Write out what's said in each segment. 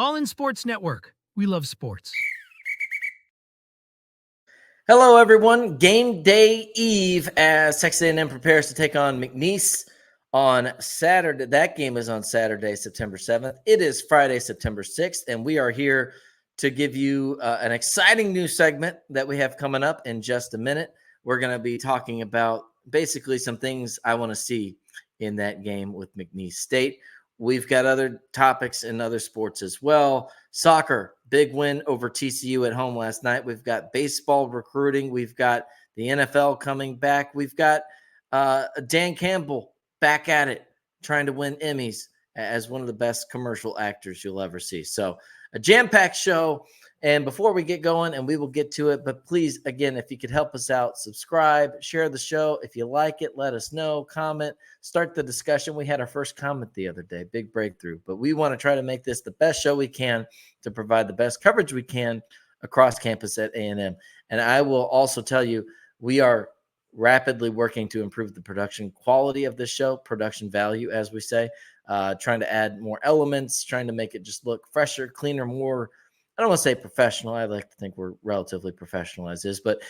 All in Sports Network. We love sports. Hello, everyone. Game day eve as Texas A&M prepares to take on McNeese on Saturday. That game is on Saturday, September 7th. It is Friday, September 6th, and we are here to give you an exciting new segment that we have coming up in just a minute. We're going to be talking about basically some things I want to see in that game with McNeese State. We've got other topics in other sports as well. Soccer, big win over TCU at home last night. We've got baseball recruiting. We've got the NFL coming back. We've got Dan Campbell back at it, trying to win Emmys as one of the best commercial actors you'll ever see. So a jam-packed show. And before we get going, and we will get to it, but please, again, if you could help us out, subscribe, share the show. If you like it, let us know, comment, start the discussion. We had our first comment the other day, big breakthrough, but we want to try to make this the best show we can to provide the best coverage we can across campus at A&M. And I will also tell you, we are rapidly working to improve the production quality of this show, production value, as we say, trying to add more elements, trying to make it just look fresher, cleaner, more, I don't want to say professional. I like to think we're relatively professional as is, but,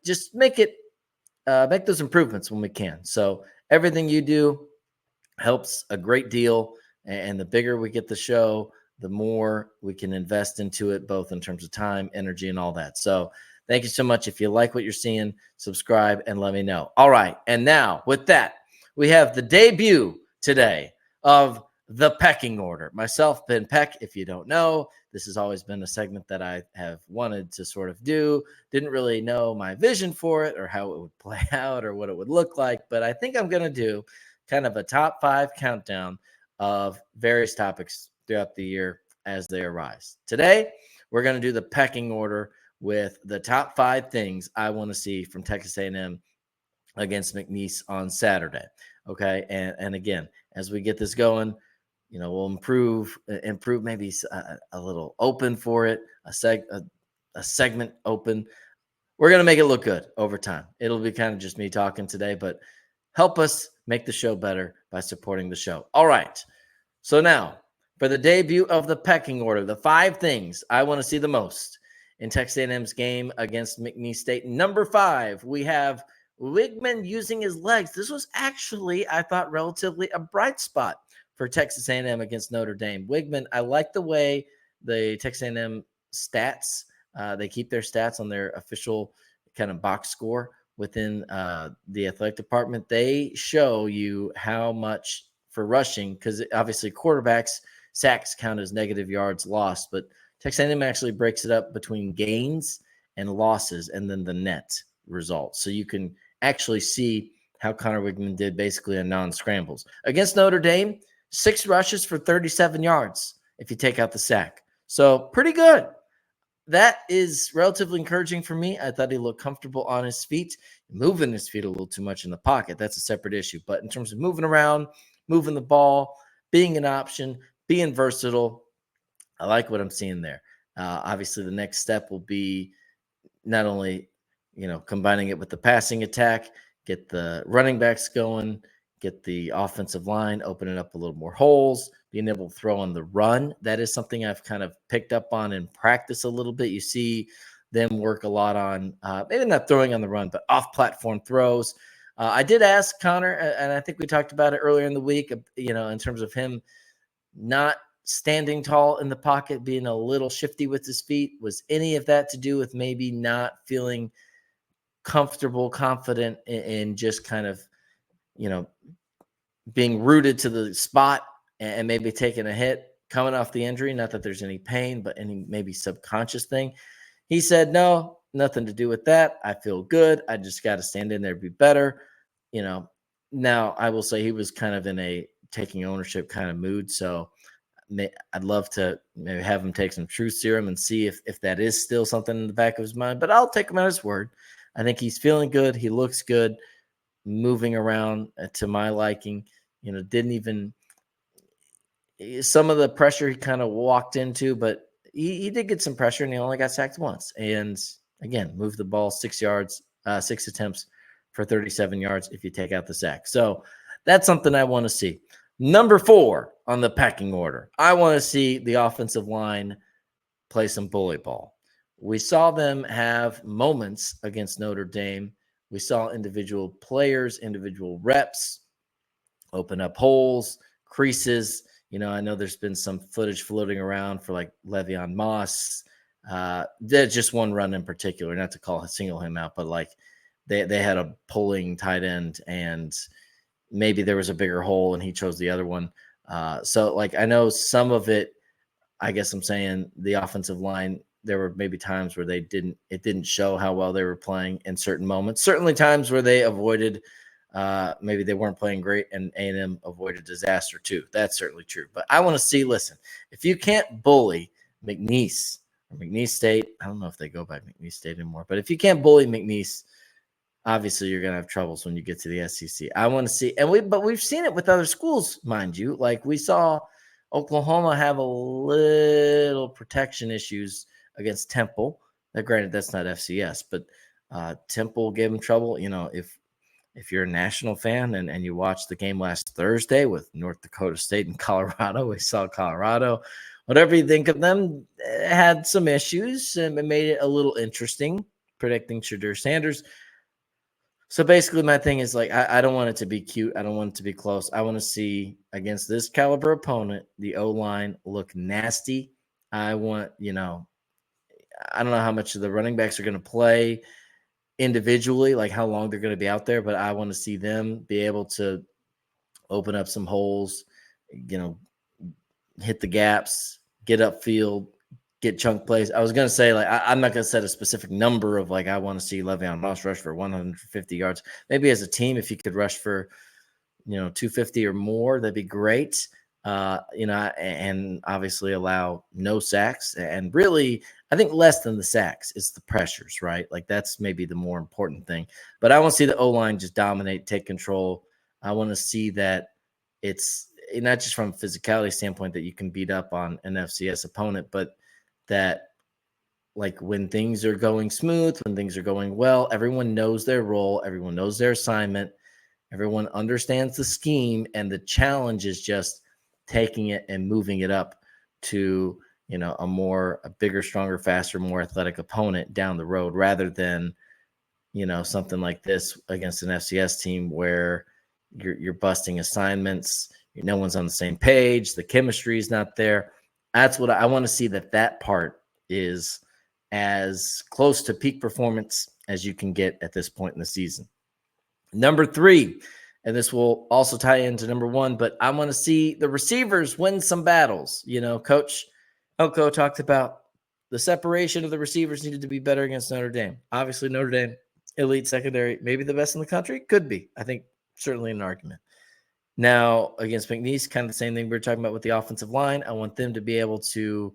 just make those improvements when we can. So everything you do helps a great deal. And the bigger we get the show, the more we can invest into it, both in terms of time, energy, and all that. So thank you so much. If you like what you're seeing, subscribe and let me know. All right. And now with that, we have the debut today of the Pecking Order. Myself, Ben Peck, if you don't know, this has always been a segment that I have wanted to sort of do. Didn't really know my vision for it or how it would play out or what it would look like, but I think I'm going to do kind of a top 5 countdown of various topics throughout the year as they arise. Today, we're going to do the Pecking Order with the top 5 things I want to see from Texas A&M against McNeese on Saturday. Okay, and again, as we get this going, we'll improve maybe a little open for it, a segment open. We're going to make it look good over time. It'll be kind of just me talking today, but help us make the show better by supporting the show. All right. So now for the debut of the Pecking Order, the 5 things I want to see the most in Texas A&M's game against McNeese State. Number 5, we have Wigman using his legs. This was actually, I thought, relatively a bright spot for Texas A&M against Notre Dame. Wigman, I like the way the Texas A&M stats, they keep their stats on their official kind of box score within the athletic department. They show you how much for rushing, because obviously quarterbacks, sacks count as negative yards lost, but Texas A&M actually breaks it up between gains and losses and then the net results. So you can actually see how Connor Wigman did basically on non-scrambles. Against Notre Dame, 6 rushes for 37 yards if you take out the sack. So pretty good. That is relatively encouraging for me. I thought he looked comfortable on his feet, moving his feet a little too much in the pocket. That's a separate issue. But in terms of moving around, moving the ball, being an option, being versatile, I like what I'm seeing there. Obviously, the next step will be not only, combining it with the passing attack, get the running backs going, get the offensive line, open it up a little more holes, being able to throw on the run. That is something I've kind of picked up on in practice a little bit. You see them work a lot on maybe not throwing on the run, but off-platform throws. I did ask Connor, and I think we talked about it earlier in the week, in terms of him not standing tall in the pocket, being a little shifty with his feet. Was any of that to do with maybe not feeling comfortable, confident in just kind of, being rooted to the spot and maybe taking a hit coming off the injury? Not that there's any pain, but any maybe subconscious thing. He said, no, nothing to do with that. I feel good. I just got to stand in there, be better. Now I will say he was kind of in a taking ownership kind of mood. So I'd love to maybe have him take some truth serum and see if that is still something in the back of his mind, but I'll take him at his word. I think he's feeling good. He looks good, moving around to my liking. Didn't even some of the pressure he kind of walked into, but he did get some pressure and he only got sacked once. And again, moved the ball 6 yards, 6 attempts for 37 yards if you take out the sack. So that's something I want to see. Number 4 on the pecking order, I want to see the offensive line play some bully ball. We saw them have moments against Notre Dame. We saw individual players, individual reps open up holes, creases. I know there's been some footage floating around for like Le'Veon Moss. There's just one run in particular, not to single him out, but like they had a pulling tight end and maybe there was a bigger hole and he chose the other one. So like I know some of it, I guess I'm saying the offensive line, there were maybe times where it didn't show how well they were playing in certain moments. Certainly times where they avoided, maybe they weren't playing great and A&M avoided disaster too. That's certainly true. But I want to see, listen, if you can't bully McNeese or McNeese State, I don't know if they go by McNeese State anymore, but if you can't bully McNeese, obviously you're going to have troubles when you get to the SEC. I want to see, but we've seen it with other schools, mind you. Like we saw Oklahoma have a little protection issues against Temple. Now, granted, that's not FCS, but Temple gave them trouble. If you're a national fan and you watched the game last Thursday with North Dakota State and Colorado, we saw Colorado. Whatever you think of them, had some issues and it made it a little interesting predicting Shadur Sanders. So basically my thing is like, I don't want it to be cute. I don't want it to be close. I want to see against this caliber opponent, the O-line look nasty. I want, I don't know how much of the running backs are going to play individually, like how long they're going to be out there, but I want to see them be able to open up some holes, hit the gaps, get upfield, get chunk plays. I was going to say, like, I'm not going to set a specific number of, like, I want to see Le'Veon Moss rush for 150 yards. Maybe as a team, if you could rush for, 250 or more, that'd be great. And obviously allow no sacks. And really, I think less than the sacks is the pressures, right? Like, that's maybe the more important thing. But I want to see the O-line just dominate, take control. I want to see that it's not just from a physicality standpoint that you can beat up on an FCS opponent, but that like when things are going smooth, when things are going well, everyone knows their role, everyone knows their assignment, everyone understands the scheme, and the challenge is just taking it and moving it up to, a bigger, stronger, faster, more athletic opponent down the road rather than, something like this against an FCS team where you're busting assignments, no one's on the same page, the chemistry is not there. That's what I want to see, that part is as close to peak performance as you can get at this point in the season. Number 3, and this will also tie into number 1, but I want to see the receivers win some battles. Coach Elko talked about the separation of the receivers needed to be better against Notre Dame. Obviously, Notre Dame, elite secondary, maybe the best in the country, could be. I think certainly an argument. Now, against McNeese, kind of the same thing we were talking about with the offensive line. I want them to be able to,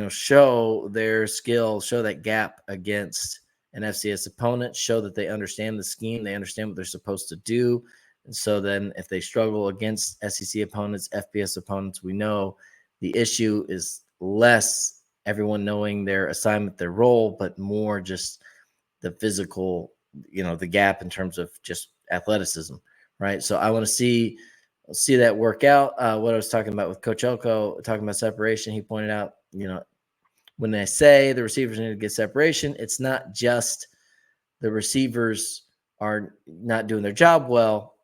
show their skill, show that gap against an FCS opponent, show that they understand the scheme, they understand what they're supposed to do. And so then if they struggle against SEC opponents, FBS opponents, we know the issue is less everyone knowing their assignment, their role, but more just the physical, the gap in terms of just athleticism. Right. So I want to see that work out. What I was talking about with Coach Elko, talking about separation, he pointed out, when they say the receivers need to get separation, it's not just the receivers are not doing their job well.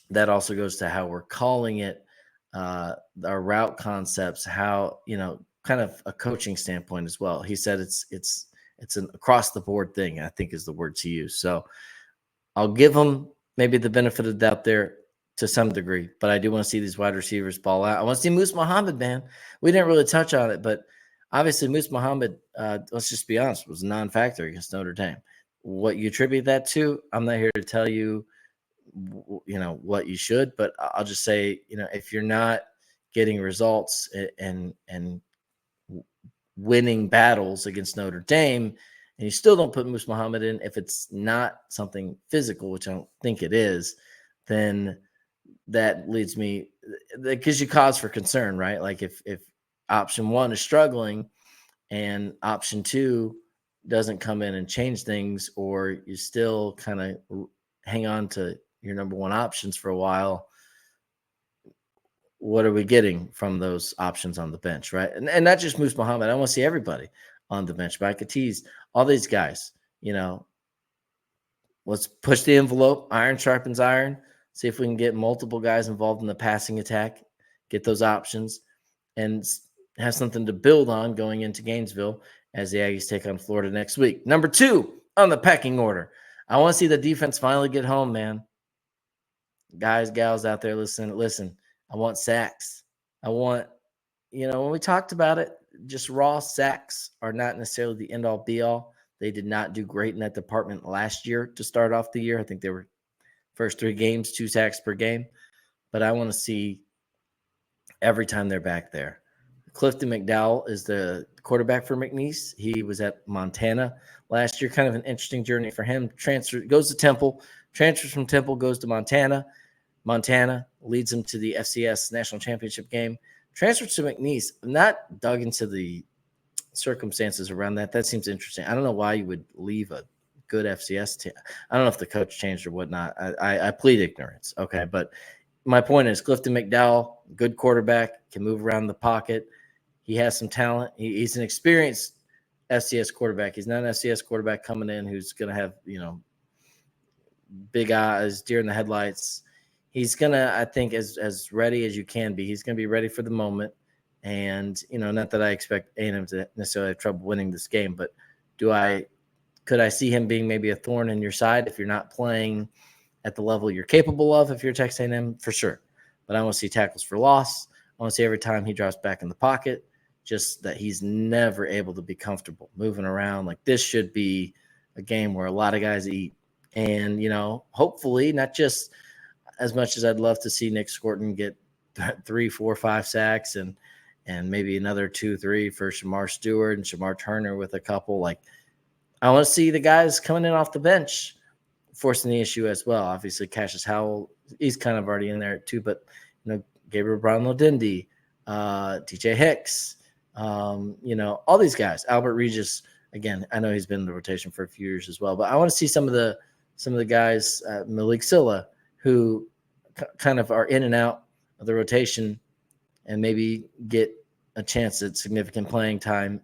That also goes to how we're calling it, our route concepts, how, kind of a coaching standpoint as well. He said it's an across the board thing, I think is the words he used. So I'll give them maybe the benefit of the doubt there to some degree, but I do want to see these wide receivers ball out. I want to see Moose Muhammad, man. We didn't really touch on it, but obviously Moose Muhammad, let's just be honest, was a non-factor against Notre Dame. What you attribute that to, I'm not here to tell you, what you should, but I'll just say, if you're not getting results and winning battles against Notre Dame, and you still don't put Moose Muhammad in, if it's not something physical, which I don't think it is, then that leads me, that gives you cause for concern, right? Like if option 1 is struggling and option 2 doesn't come in and change things, or you still kind of hang on to your number 1 options for a while, what are we getting from those options on the bench, right? And not just Moose Muhammad. I want to see everybody on the bench. Micah Tease, all these guys, let's push the envelope. Iron sharpens iron. See if we can get multiple guys involved in the passing attack, get those options, and have something to build on going into Gainesville as the Aggies take on Florida next week. Number 2 on the pecking order. I want to see the defense finally get home, man. Guys, gals out there, listen. I want sacks. I want, when we talked about it, just raw sacks are not necessarily the end-all, be-all. They did not do great in that department last year to start off the year. I think they were first 3 games, 2 sacks per game. But I want to see every time they're back there. Clifton McDowell is the quarterback for McNeese. He was at Montana last year. Kind of an interesting journey for him. Goes to Temple, transfers from Temple, goes to Montana. Montana leads him to the FCS National Championship game. Transfers to McNeese. I'm not dug into the circumstances around that. That seems interesting. I don't know why you would leave a good FCS team. I don't know if the coach changed or whatnot. I plead ignorance. Okay, but my point is Clifton McDowell, good quarterback, can move around the pocket. He has some talent. He's an experienced FCS quarterback. He's not an FCS quarterback coming in who's going to have, big eyes, deer in the headlights. He's going to, I think, as ready as you can be. He's going to be ready for the moment. And, not that I expect A&M to necessarily have trouble winning this game, but could I see him being maybe a thorn in your side if you're not playing at the level you're capable of if you're Texas A&M? For sure. But I want to see tackles for loss. I want to see every time he drops back in the pocket, just that he's never able to be comfortable moving around. Like, this should be a game where a lot of guys eat. And, hopefully not just as much as I'd love to see Nick Scorton get 3, 4, 5 sacks and maybe another 2, 3 for Shamar Stewart and Shamar Turner with a couple. Like, I want to see the guys coming in off the bench forcing the issue as well. Obviously, Cassius Howell, he's kind of already in there too, but, Gabriel Brown-Lodindi, DJ Hicks, all these guys. Albert Regis, again, I know he's been in the rotation for a few years as well, but I want to see some of the guys, Malik Silla, who kind of are in and out of the rotation and maybe get a chance at significant playing time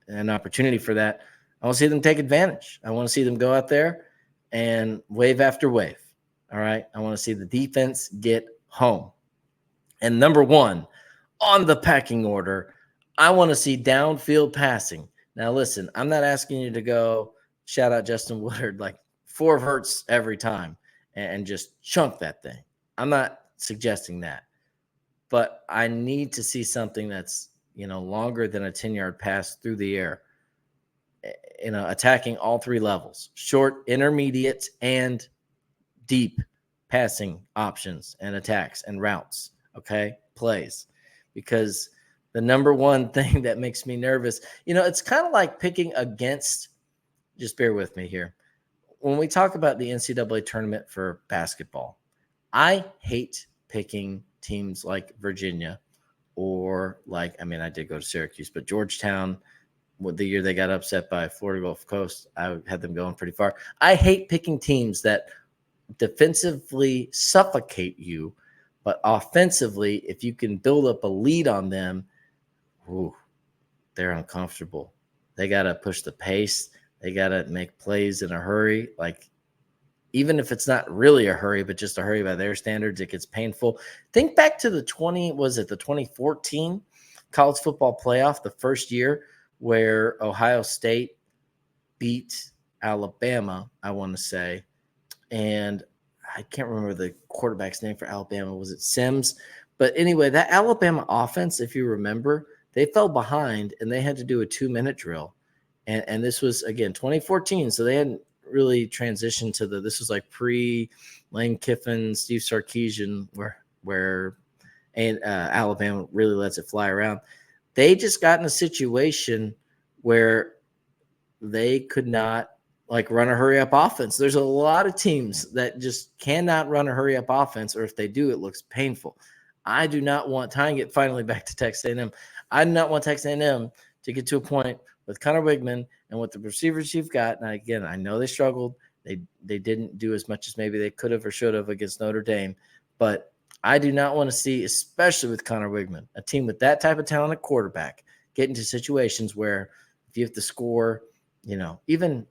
and an opportunity for that. I want to see them take advantage. I want to see them go out there and wave after wave. All right. I want to see the defense get home. And number 1 on the pecking order, I want to see downfield passing. Now, listen, I'm not asking you to go shout out Justin Woodard like 4 verts every time and just chunk that thing. I'm not suggesting that. But I need to see something that's, longer than a 10-yard pass through the air, attacking all 3 levels, short, intermediate, and deep passing options and attacks and routes, okay, plays. Because the number one thing that makes me nervous, it's kind of like picking against, just bear with me here. When we talk about the NCAA tournament for basketball, I hate picking teams like Virginia or I did go to Syracuse, but Georgetown, the year they got upset by Florida Gulf Coast, I had them going pretty far. I hate picking teams that defensively suffocate you, but offensively, if you can build up a lead on them, they're uncomfortable. They got to push the pace. They got to make plays in a hurry. Like, even if it's not really a hurry, but just a hurry by their standards, it gets painful. Think back to the 2014 college football playoff, the first year where Ohio State beat Alabama, I want to say. And I can't remember the quarterback's name for Alabama. Was it Sims? But anyway, that Alabama offense, if you remember, they fell behind and they had to do a 2-minute drill. And this was, again, 2014. So they hadn't really transitioned to this was like pre-Lane Kiffin, Steve Sarkisian, where Alabama really lets it fly around. They just got in a situation where they could not run a hurry up offense. There's a lot of teams that just cannot run a hurry up offense, or if they do, it looks painful. I do not want, tying it finally back to Texas A&M, I do not want Texas A&M to get to a point with Connor Wigman and with the receivers you've got. Now, again, I know they struggled. They didn't do as much as maybe they could have or should have against Notre Dame, but I do not want to see, especially with Connor Wigman, a team with that type of talent at quarterback, get into situations where if you have to score, even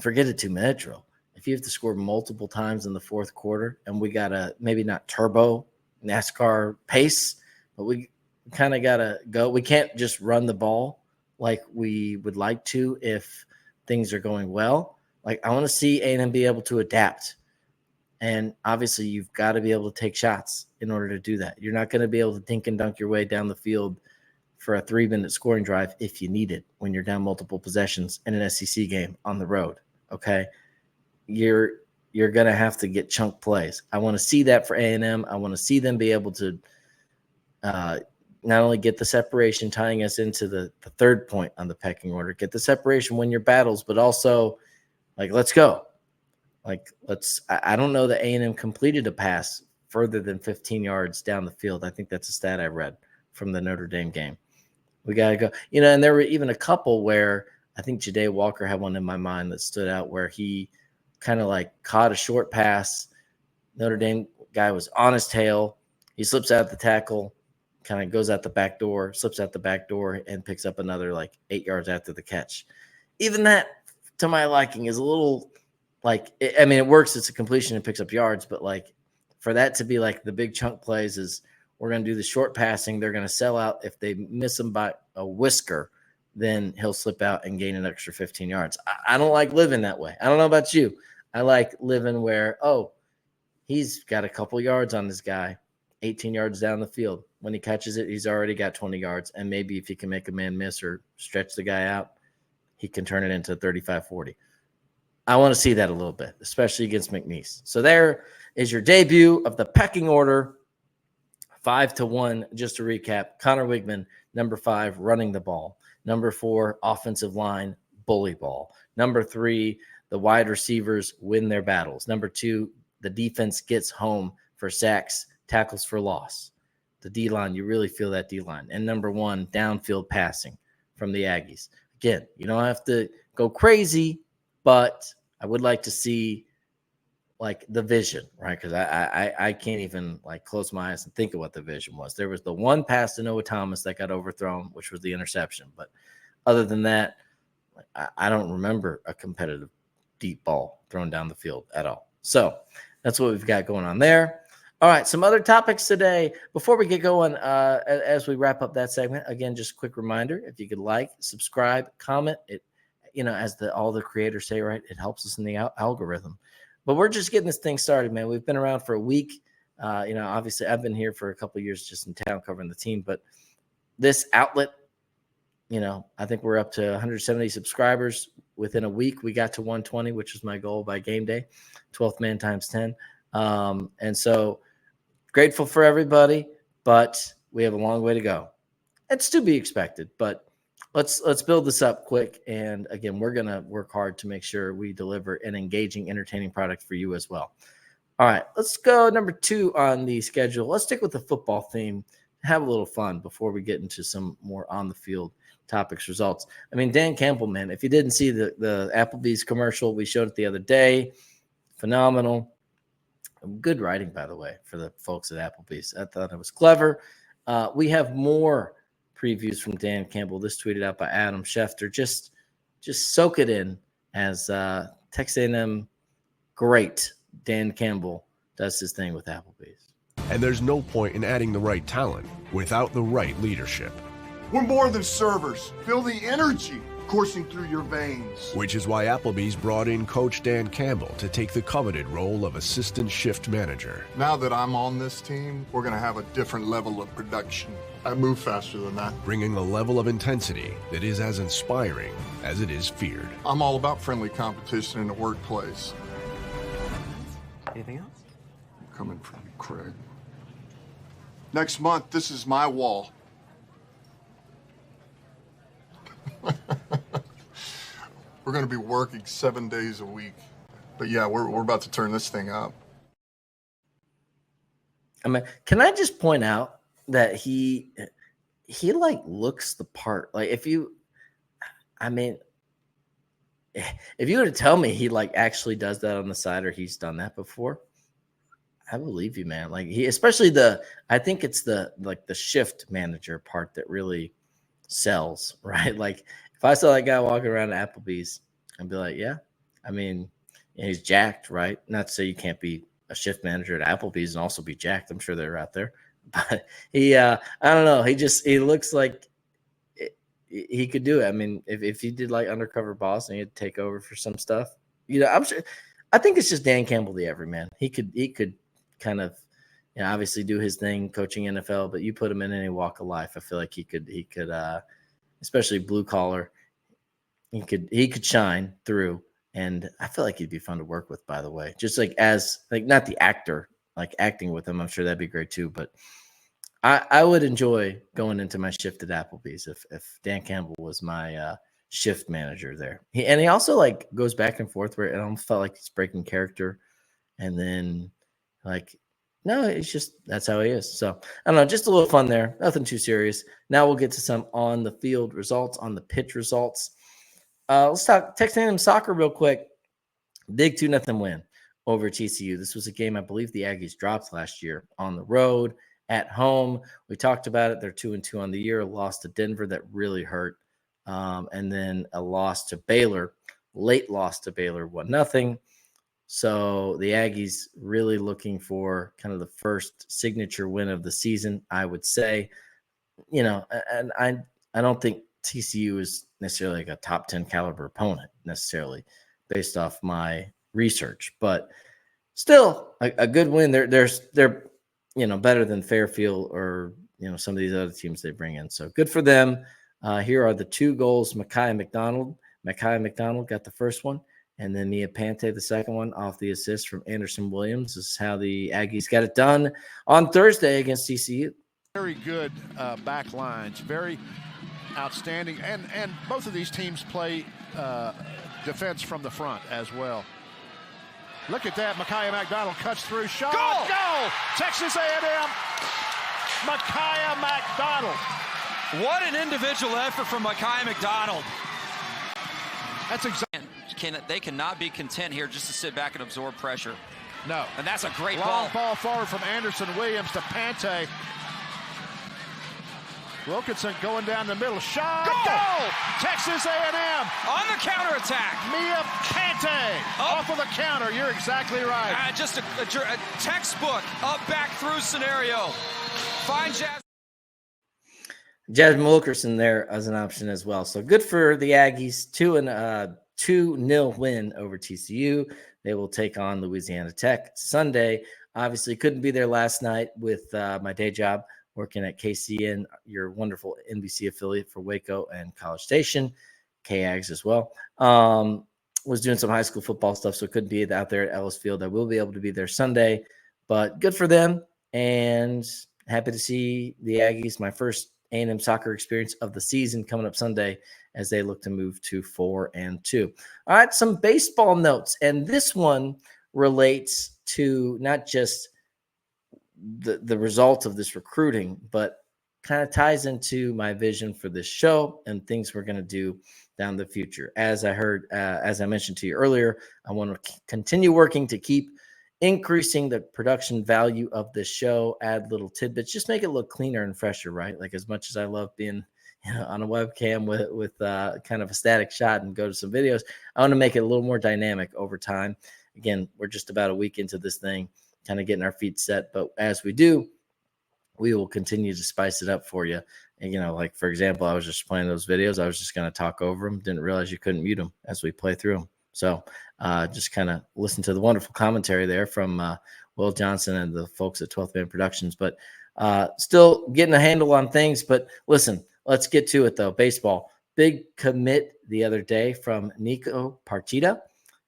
forget a 2-minute drill. If you have to score multiple times in the fourth quarter and we got to maybe not turbo NASCAR pace, but we kind of got to go. We can't just run the ball like we would like to if things are going well. Like I want to see A&M be able to adapt. And obviously you've got to be able to take shots in order to do that. You're not going to be able to dink and dunk your way down the field for a 3-minute scoring drive if you need it when you're down multiple possessions in an SEC game on the road. Okay. You're going to have to get chunk plays. I want to see that for A&M. I want to see them be able to not only get the separation, tying us into the third point on the pecking order, get the separation, win your battles, but also like, let's go. I don't know that A&M completed a pass further than 15 yards down the field. I think that's a stat I read from the Notre Dame game. We got to go, and there were even a couple where I think Ja'Day Walker had one in my mind that stood out where he kind of like caught a short pass. Notre Dame guy was on his tail. He slips out the tackle, kind of goes out the back door, slips out the back door, and picks up another like 8 yards after the catch. Even that, to my liking, is a little it works. It's a completion and picks up yards, but like for that to be like the big chunk plays is we're going to do the short passing. They're going to sell out. If they miss him by a whisker, then he'll slip out and gain an extra 15 yards. I don't like living that way. I don't know about you. I like living where, he's got a couple yards on this guy, 18 yards down the field. When he catches it, he's already got 20 yards. And maybe if he can make a man miss or stretch the guy out, he can turn it into 35-40. I want to see that a little bit, especially against McNeese. So there is your debut of the pecking order, 5-1. Just to recap, Connor Wigman, number 5, running the ball. Number 4, offensive line, bully ball. Number 3, the wide receivers win their battles. Number 2, the defense gets home for sacks, tackles for loss. The D-line, you really feel that D-line. And number 1, downfield passing from the Aggies. Again, you don't have to go crazy, but I would like to see like the vision, right? Because I can't even like close my eyes and think of what the vision was. There was the one pass to Noah Thomas that got overthrown, which was the interception. But other than that, I don't remember a competitive deep ball thrown down the field at all. So that's what we've got going on there. All right, some other topics today. Before we get going, as we wrap up that segment, again, just a quick reminder, if you could like, subscribe, comment, it, as all the creators say, right, it helps us in the algorithm. But we're just getting this thing started, man. We've been around for a week. Obviously I've been here for a couple of years just in town covering the team, but this outlet, I think we're up to 170 subscribers within a week. We got to 120, which is my goal by game day, 12th man times 10. And so grateful for everybody, but we have a long way to go. It's to be expected, but let's build this up quick. And again, we're going to work hard to make sure we deliver an engaging, entertaining product for you as well. All right, let's go number 2 on the schedule. Let's stick with the football theme, have a little fun before we get into some more on the field topics, results. Dan Campbell, man, if you didn't see the Applebee's commercial, we showed it the other day. Phenomenal. Good writing, by the way, for the folks at Applebee's. I thought it was clever. We have more previews from Dan Campbell. This tweeted out by Adam Schefter. Just soak it in as Texas A&M great Dan Campbell does his thing with Applebee's. And there's no point in adding the right talent without the right leadership. We're more than servers. Feel the energy coursing through your veins. Which is why Applebee's brought in Coach Dan Campbell to take the coveted role of assistant shift manager. Now that I'm on this team, we're going to have a different level of production. I move faster than that. Bringing a level of intensity that is as inspiring as it is feared. I'm all about friendly competition in the workplace. Anything else? I'm coming from you, Craig. Next month, this is my wall. We're going to be working 7 days a week. But yeah, we're about to turn this thing up. Can I just point out that he like looks the part? Like if you were to tell me he like actually does that on the side or he's done that before, I believe you, man. Like I think it's the shift manager part that really sells, right? Like if I saw that guy walking around at Applebee's, I'd be like, yeah, I mean, and he's jacked, right? Not to say you can't be a shift manager at Applebee's and also be jacked. I'm sure they're out there, but I don't know. He looks like he could do it. I mean, if he did like undercover boss and he'd take over for some stuff, I'm sure. I think it's just Dan Campbell, the everyman. He could kind of, obviously do his thing coaching NFL, but you put him in any walk of life, I feel like he could, especially blue collar, he could shine through. And I feel like he'd be fun to work with, by the way, just like not the actor, like acting with him. I'm sure that'd be great too. But I would enjoy going into my shift at Applebee's if Dan Campbell was my shift manager there. He also like goes back and forth where it almost felt like he's breaking character. And then no, it's just that's how he is. So I don't know, just a little fun there. Nothing too serious. Now we'll get to some on the field results, on the pitch results. Let's talk Texas A&M soccer real quick. Big 2-0 win over TCU. This was a game I believe the Aggies dropped last year on the road, at home. We talked about it. They're 2-2 on the year. A loss to Denver that really hurt. And then a loss to Baylor, late loss to Baylor, 1-0. So the Aggies really looking for kind of the first signature win of the season, I would say. And I don't think TCU is necessarily like a top 10 caliber opponent necessarily based off my research, but still a good win. They're better than Fairfield or some of these other teams they bring in. So good for them. Here are the 2 goals. Micaiah McDonald got the first one, and then Nia Pante the second one off the assist from Anderson Williams. This is how the Aggies got it done on Thursday against TCU. Very good back lines, very outstanding, and both of these teams play defense from the front as well. Look at that. Micaiah McDonald cuts through. Shot. Goal! Texas A&M. Micaiah McDonald. What an individual effort from Micaiah McDonald. That's exactly. They cannot be content here just to sit back and absorb pressure. No. And that's a great Long ball forward from Anderson Williams to Pante. Wilkinson going down the middle. Shot. Goal! Texas A&M. On the counterattack. Nia Pante off of the counter. You're exactly right. Just a textbook up back through scenario. Fine Jasmine Wilkerson there as an option as well. So good for the Aggies. 2-0 win over TCU. They will take on Louisiana Tech Sunday. Obviously couldn't be there last night with my day job working at KCN, your wonderful NBC affiliate for Waco and College Station, KAGS as well. Was doing some high school football stuff, so couldn't be out there at Ellis Field. I will be able to be there Sunday, but good for them, and happy to see the Aggies, my first A&M soccer experience of the season, coming up Sunday as they look to move to 4-2. All right, some baseball notes, and this one relates to not just the result of this recruiting, but kind of ties into my vision for this show and things we're going to do down the future. As I mentioned to you earlier, I want to continue working to keep increasing the production value of this show, add little tidbits, just make it look cleaner and fresher, right? Like, as much as I love being on a webcam with kind of a static shot and go to some videos, I want to make it a little more dynamic over time. Again, we're just about a week into this thing, kind of getting our feet set. But as we do, we will continue to spice it up for you. And, like, for example, I was just playing those videos. I was just going to talk over them. Didn't realize you couldn't mute them as we play through them. So just kind of listen to the wonderful commentary there from Will Johnson and the folks at 12th Man Productions. But still getting a handle on things. But listen, let's get to it, though. Baseball. Big commit the other day from Nico Partida.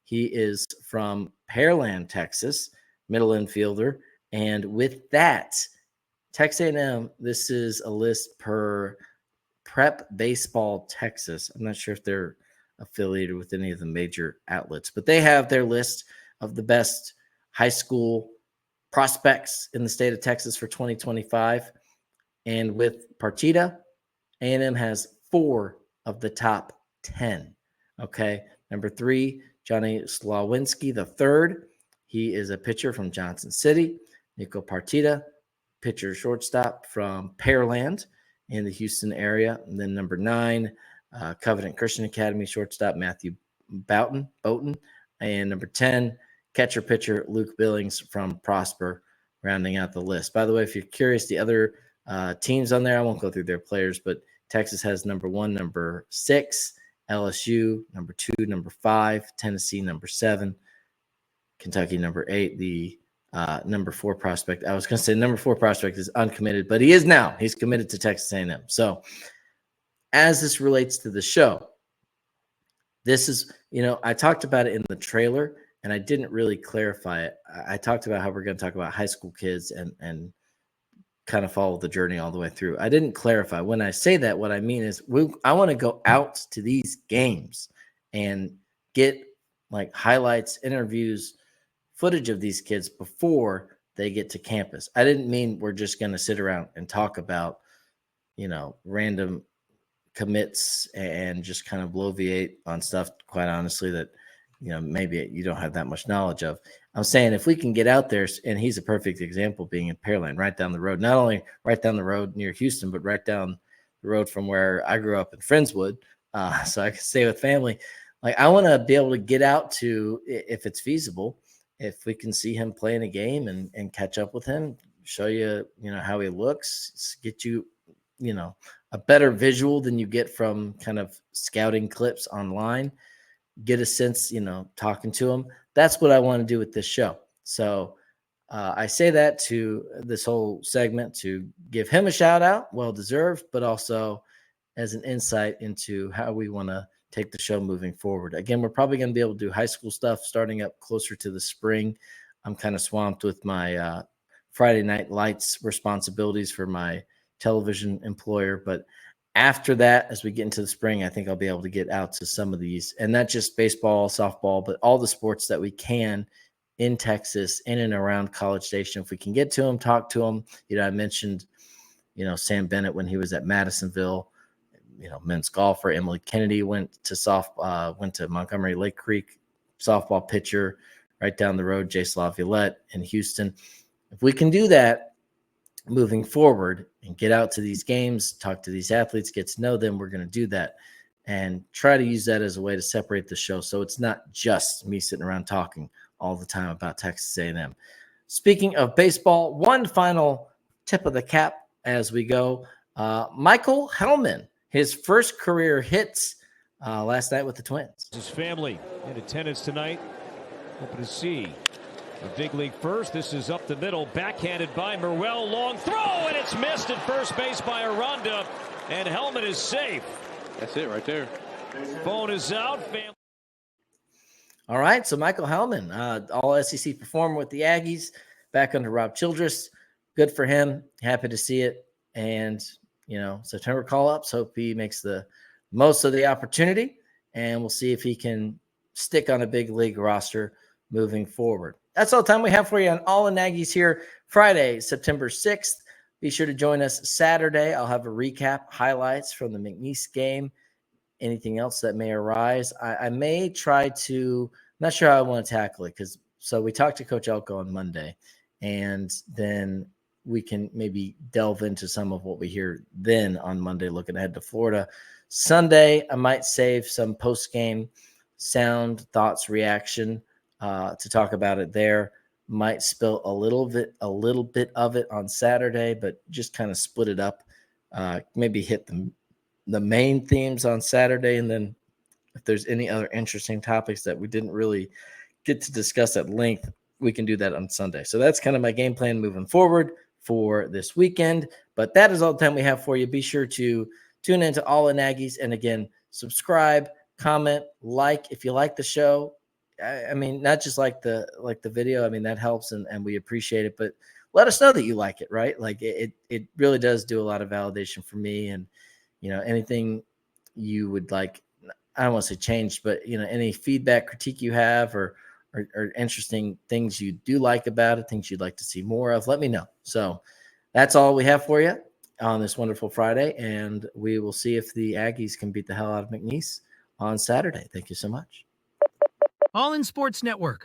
He is from Pearland, Texas, middle infielder. And with that, Texas A&M, this is a list per Prep Baseball Texas. I'm not sure if they're affiliated with any of the major outlets, but they have their list of the best high school prospects in the state of Texas for 2025. And with Partida, A&M has 4 of the top 10. Okay. Number 3, Johnny Slawinski, the third. He is a pitcher from Johnson City. Nico Partita, pitcher shortstop from Pearland in the Houston area. And then number 9, Covenant Christian Academy shortstop Matthew Boughton. And number 10, catcher pitcher Luke Billings from Prosper, rounding out the list. By the way, if you're curious, the other teams on there, I won't go through their players, but Texas has number 1, number 6, LSU number 2, number 5, Tennessee number 7, Kentucky number 8, the number 4 prospect. I was going to say number 4 prospect is uncommitted, but he is now. He's committed to Texas A&M. So as this relates to the show, this is, I talked about it in the trailer and I didn't really clarify it. I talked about how we're going to talk about high school kids and kind of follow the journey all the way through. I didn't clarify. When I say that, what I mean is I want to go out to these games and get like highlights, interviews, footage of these kids before they get to campus. I didn't mean we're just going to sit around and talk about, random commits and just kind of bloviate on stuff, quite honestly, that, maybe you don't have that much knowledge of. I'm saying if we can get out there, and he's a perfect example being in Pearland, right down the road, not only right down the road near Houston, but right down the road from where I grew up in Friendswood, so I can stay with family. Like, I want to be able to get out to, if it's feasible, if we can see him playing a game and catch up with him, show you, how he looks, get you, a better visual than you get from kind of scouting clips online, get a sense, talking to him. That's what I want to do with this show. So I say that to this whole segment to give him a shout out, well-deserved, but also as an insight into how we want to take the show moving forward. Again, we're probably going to be able to do high school stuff starting up closer to the spring. I'm kind of swamped with my Friday Night Lights responsibilities for my television employer. But after that, as we get into the spring, I think I'll be able to get out to some of these, and not just baseball, softball, but all the sports that we can in Texas, in and around College Station. If we can get to them, talk to them. I mentioned, Sam Bennett when he was at Madisonville, men's golfer. Emily Kennedy went to Montgomery Lake Creek, softball pitcher right down the road, Jace LaViolette in Houston. If we can do that moving forward and get out to these games, talk to these athletes, get to know them, we're going to do that and try to use that as a way to separate the show. So it's not just me sitting around talking all the time about Texas A&M. Speaking of baseball, one final tip of the cap as we go. Michael Hellman, his first career hits last night with the Twins. His family in attendance tonight. Hoping to see a big league first. This is up the middle, backhanded by Merwell. Long throw, and it's missed at first base by Aranda, and Hellman is safe. That's it right there. Phone is out. All right, so Michael Hellman, all SEC performer with the Aggies, back under Rob Childress. Good for him. Happy to see it. And, September call-ups. Hope he makes the most of the opportunity, and we'll see if he can stick on a big league roster moving forward. That's all the time we have for you on All In Aggies here Friday, September 6th. Be sure to join us Saturday. I'll have a recap, highlights from the McNeese game, anything else that may arise. I may try to, I'm not sure how I want to tackle it, so we talked to Coach Elko on Monday, and then we can maybe delve into some of what we hear then on Monday, looking ahead to Florida. Sunday, I might save some post-game sound, thoughts, reaction to talk about it there. Might spill a little bit of it on Saturday, but just kind of split it up. Maybe hit the main themes on Saturday, and then if there's any other interesting topics that we didn't really get to discuss at length, we can do that on Sunday. So that's kind of my game plan moving forward for this weekend. But that is all the time we have for you. Be sure to tune into All In Aggies, and again, subscribe, comment, like if you like the show. I mean, not just like the video. I mean, that helps and we appreciate it, but let us know that you like it, right? Like it really does do a lot of validation for me. And, anything you would like, I don't want to say change, but any feedback, critique you have, or interesting things you do like about it, things you'd like to see more of, let me know. So that's all we have for you on this wonderful Friday. And we will see if the Aggies can beat the hell out of McNeese on Saturday. Thank you so much. All In Sports Network.